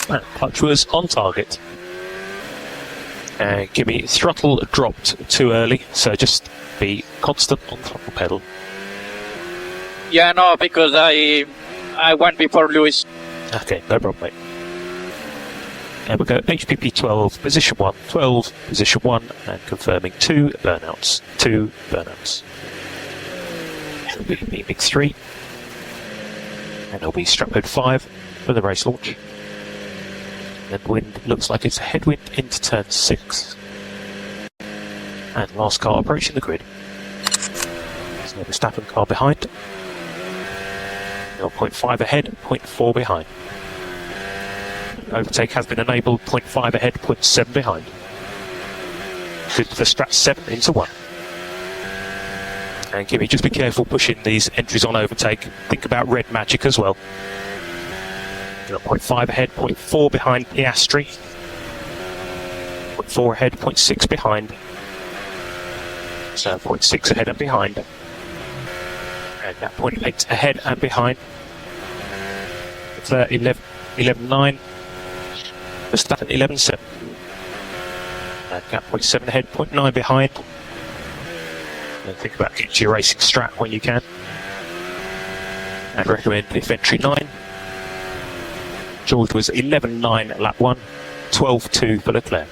And clutch was on target. And Kimi, throttle dropped too early, so just be constant on throttle pedal. Yeah, no, because I went before Lewis. Okay, no problem, mate. And we'll go HPP 12, position 1, 12, position 1, and confirming 2 burnouts. 2 burnouts. It'll be BMIG 3, and it'll be strap mode 5 for the race launch. And wind looks like it's a headwind into turn 6. And last car approaching the grid. There's no Verstappen car behind. 0.5 ahead, 0.4 behind. Overtake has been enabled, 0.5 ahead, 0.7 behind. Good for strap 7 into 1. And Kimi, just be careful pushing these entries on overtake. Think about red magic as well. 0.5 ahead, 0.4 behind Piastri. 0.4 ahead, 0.6 behind. So 0.6 ahead and behind. And now 0.8 ahead and behind. 11.9. Verstappen 11.7. And gap 0.7 ahead, 0.9 behind. And think about getting to your racing strat when you can. And recommend if entry 9. George was 11.9 at lap 1, 12.2 for Leclerc.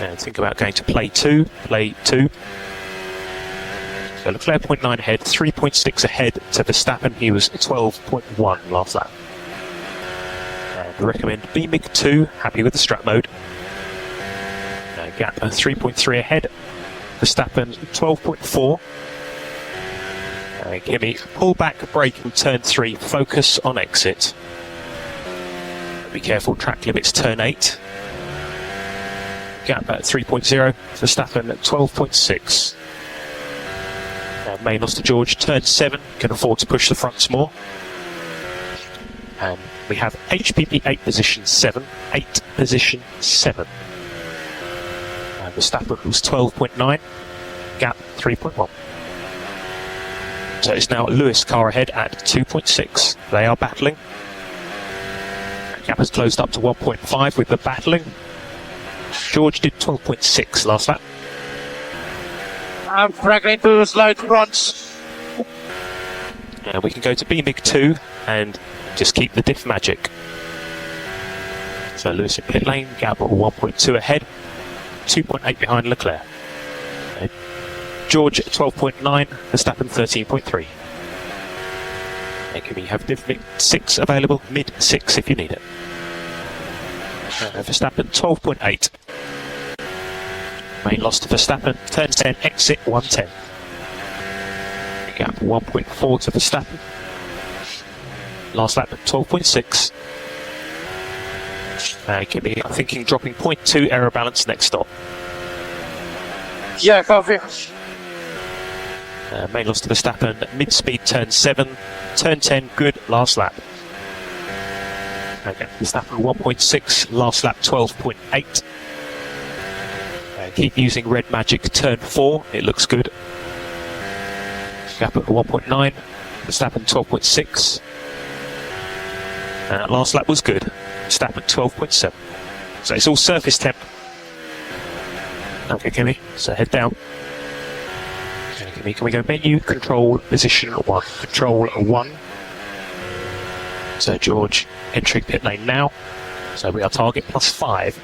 And think about going to play 2. So Leclerc 0.9 ahead, 3.6 ahead to Verstappen. He was 12.1 last lap. And recommend BMIG 2, happy with the strap mode. Gap 3.3 ahead. Verstappen 12.4. Kimi, pull back, brake in turn 3, focus on exit. Be careful, track limits turn 8. Gap at 3.0, Verstappen at 12.6. Main loss to George, turn 7, can afford to push the fronts more. And we have HPP 8 position 7, 8 position 7. Verstappen was 12.9, gap 3.1. So it's now Lewis car ahead at 2.6. They are battling. Gap has closed up to 1.5 with the battling. George did 12.6 last lap. I'm struggling to slide fronts. And we can go to BMIG 2 and just keep the diff magic. So Lewis in pit lane, gap at 1.2 ahead, 2.8 behind Leclerc. George 12.9, Verstappen 13.3. And can we have diff 6 available, mid 6 if you need it. Verstappen 12.8. Main loss to Verstappen, turn 10, exit 110. Gap 1.4 to Verstappen. Last lap at 12.6. Kimi, I'm thinking dropping 0.2 aero balance next stop. Yeah, copy. Main loss to Verstappen, mid-speed turn 7, turn 10, good, last lap. Okay, Verstappen 1.6, last lap 12.8. Keep using red magic, turn 4, it looks good. Gap at 1.9, Verstappen 12.6. Last lap was good, Verstappen 12.7. So it's all surface temp. Okay, Kimi, so head down. Okay, Kimi, can we go menu, control, position 1, control 1. So George entering pit lane now. So we are target +5.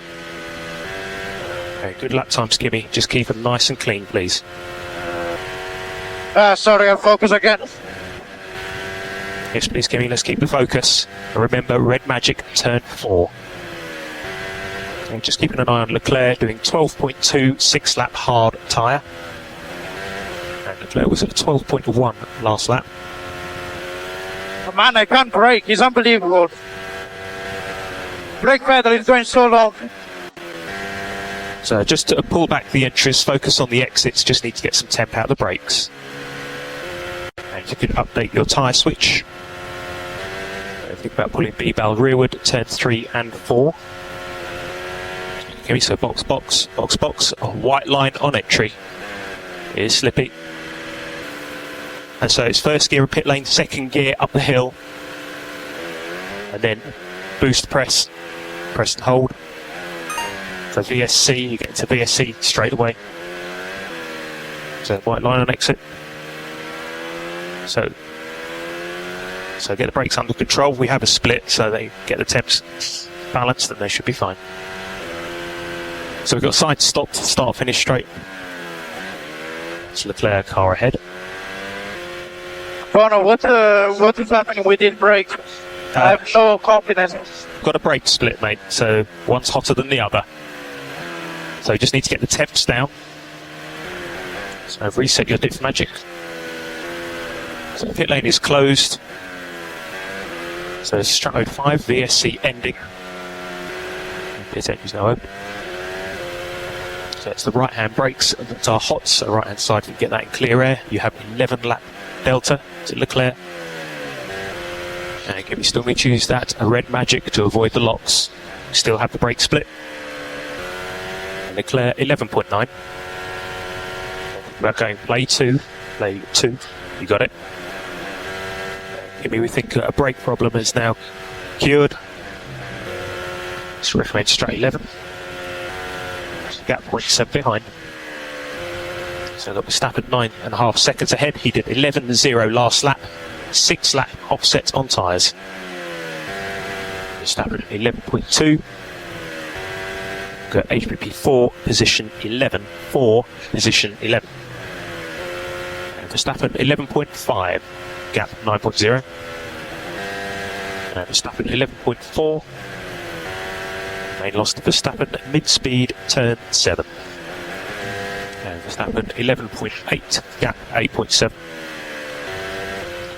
Okay, good lap times, Kimi. Just keep them nice and clean, please. Sorry, I'll focus again. Yes, please, Kimi, let's keep the focus. And remember, red magic, turn 4. And just keeping an eye on Leclerc, doing 12.2, 6 lap hard tyre. And Leclerc was at 12.1 last lap. Oh, man, I can't brake, it's unbelievable. Brake pedal is going so long. So just to pull back the entries, focus on the exits, just need to get some temp out of the brakes. And you can update your tyre switch. Think about pulling B-bell rearward, turn 3 and 4. Okay, so box, box, box, box, a white line on entry. It is slippy. And so it's first gear in pit lane, second gear up the hill. And then boost press and hold. So VSC, you get to VSC straight away. So white line on exit. So get the brakes under control. We have a split, so they get the temps balanced and they should be fine. So we've got side stop, start, finish straight. It's Leclerc car ahead. Bono, what is happening with this brake? I have no confidence. Got a brake split, mate, so one's hotter than the other. So you just need to get the temps down. So reset your diff magic. So the pit lane is closed. So strat mode 5, VSC ending. Pit end is now open. So it's the right hand brakes that are hot, so right hand side you can get that in clear air. You have 11 lap delta to Leclerc. And we still need to use that red magic to avoid the locks. Still have the brake split. Leclerc 11.9. We're going play 2. Play 2. You got it. Kimi, we think a brake problem is now cured. Let's recommend straight 11. Gap 0.7 behind. So that was Verstappen 9.5 seconds ahead. He did 11.0 last lap. 6 lap offset on tyres. Verstappen 11.2. Got HPP 4, position 11. 4, position 11. And Verstappen 11.5. Gap 9.0. And Verstappen 11.4. Main loss to Verstappen mid-speed, turn 7. And Verstappen 11.8, gap 8.7.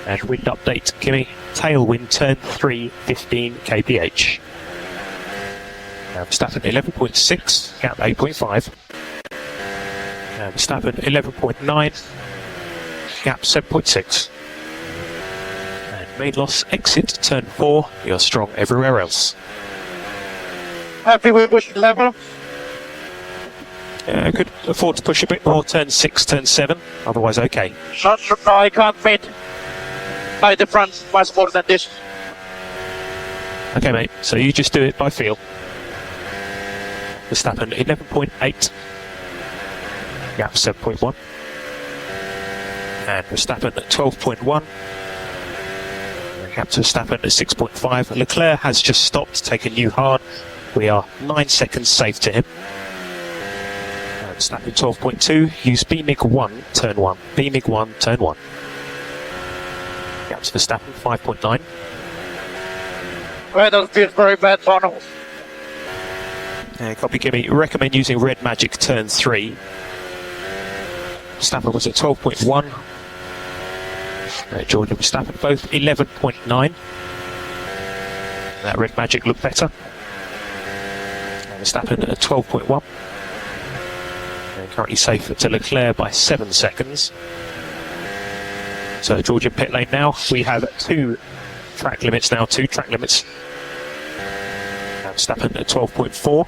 And wind update, Kimi, tailwind, turn 3, 15 kph. And Verstappen 11.6, gap 8.5. And Verstappen 11.9, gap 7.6. And main loss, exit, turn 4, you're strong everywhere else. Happy with push level? Yeah, I could afford to push a bit more, turn 6, turn 7, otherwise okay. No, I can't fit. By the front much more than this. Okay mate, so you just do it by feel. Verstappen 11.8, gap 7.1. And Verstappen at 12.1. Gap to Verstappen at 6.5. Leclerc has just stopped, taken new hard. We are 9 seconds safe to him. Verstappen 12.2, use BMIG 1, turn 1. BMIG 1, turn 1. Gap to Verstappen 5.9. Well, that feels very bad, Bono. Copy Kimi, recommend using red magic turn 3. Verstappen was at 12.1. George and Verstappen both 11.9. That red magic looked better. Verstappen at 12.1. And currently safe to Leclerc by 7 seconds. So Georgia pit lane now. We have 2 track limits now, 2 track limits. Verstappen at 12.4.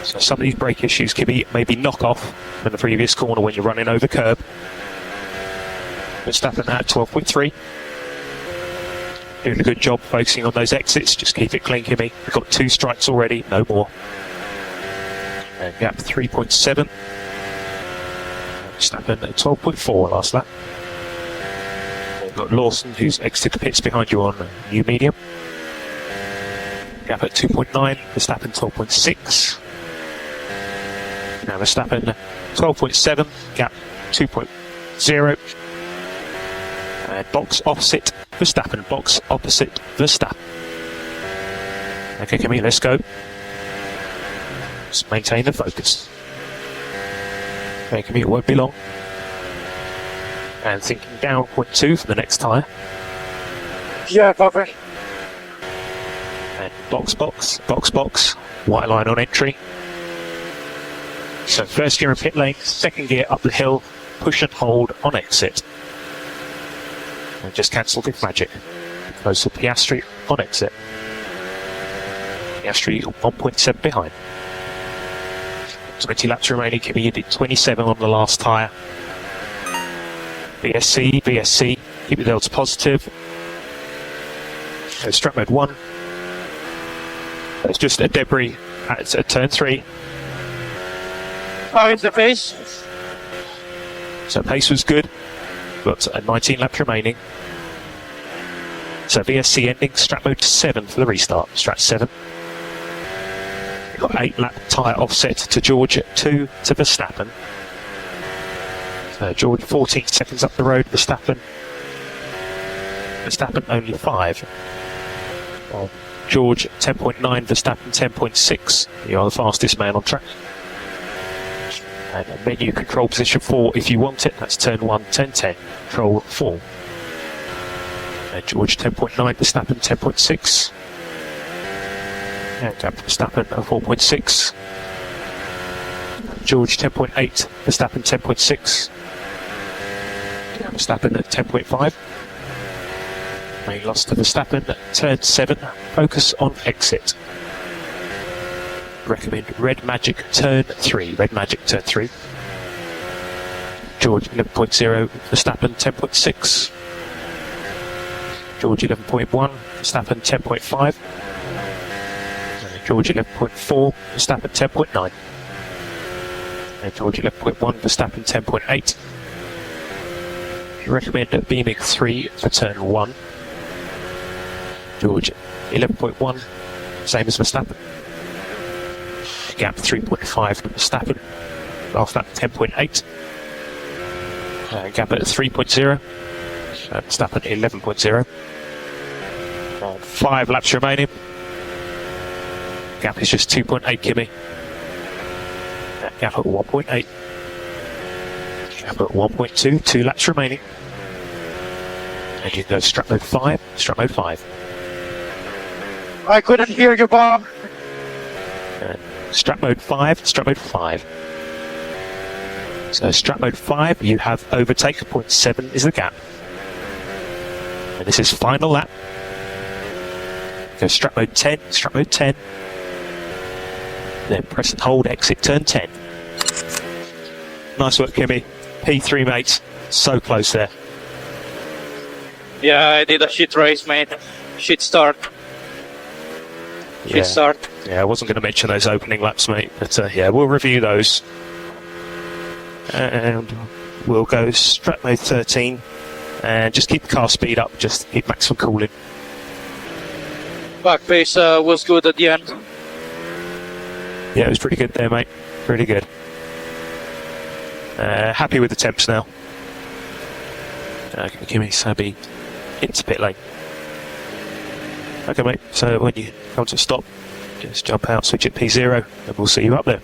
So some of these brake issues can be maybe knock off in the previous corner when you're running over curb. Verstappen at 12.3. Doing a good job focusing on those exits, just keep it clean, Kimi. We've got 2 strikes already, no more. And gap 3.7. Verstappen at 12.4 last lap. We've got Lawson, who's exited the pits behind you on new medium. Gap at 2.9, Verstappen 12.6. Now Verstappen 12.7, gap 2.0. And box opposite Verstappen, box opposite Verstappen. Okay, Kimi, let's go. Just maintain the focus. Okay, Kimi, it won't be long. And thinking down 0.2 for the next tyre. Yeah, copy. And box, box, box, box. White line on entry. So first gear in pit lane, second gear up the hill, push and hold on exit. And just cancel diff magic. Close to Piastri on exit. Piastri 1.7 behind. 20 laps remaining. Kimi, you did 27 on the last tyre. VSC, VSC. Keep the delta positive. So strap mode 1. It's just a debris at turn 3. How is the pace? So pace was good. Got 19 laps remaining. So VSC ending, strap mode 7 for the restart. Strat 7. We've got 8 lap tyre offset to George, 2 to Verstappen. So George 14 seconds up the road, Verstappen only 5. Well, George 10.9, Verstappen 10.6. You are the fastest man on track. And menu control position 4 if you want it, that's turn 1, turn 10, control 4. George 10.9, Verstappen 10.6. And Verstappen at 4.6. George 10.8, Verstappen 10.6. Verstappen at 10.5. Main loss to Verstappen, turn 7, focus on exit. Recommend Red Magic turn 3. Red Magic turn 3. George 11.0, Verstappen 10.6. George 11.1, Verstappen 10.5. George 11.4, Verstappen 10.9. And George 11.1, Verstappen 10.8. Recommend beaming 3 for turn 1. George 11.1, same as Verstappen. Gap 3.5 to Verstappen. Last lap 10.8. Gap at 3.0. Verstappen 11.0. 5 laps remaining. Gap is just 2.8 Kimi. Gap at 1.8. Gap at 1.2. 2 laps remaining. And you go strap mode 5. Strap mode 5. I couldn't hear you, Bob. Strap mode 5, strap mode 5. So strap mode 5, you have overtake, 0.7 is the gap. And this is final lap. Go strap mode 10, strap mode 10. Then press and hold, exit turn 10. Nice work, Kimi. P3, mate. So close there. Yeah, I did a shit race, mate. Shit start. Shit start. Yeah, I wasn't going to mention those opening laps, mate, but yeah, we'll review those. And we'll go strap mode 13 and just keep the car speed up, just keep maximum cooling. Back pace was good at the end. Yeah, it was pretty good there, mate. Pretty good. Happy with the temps now. Give me Sabi into pit lane. Okay, mate, so when you come to a stop, just jump out, switch at P0, and we'll see you up there.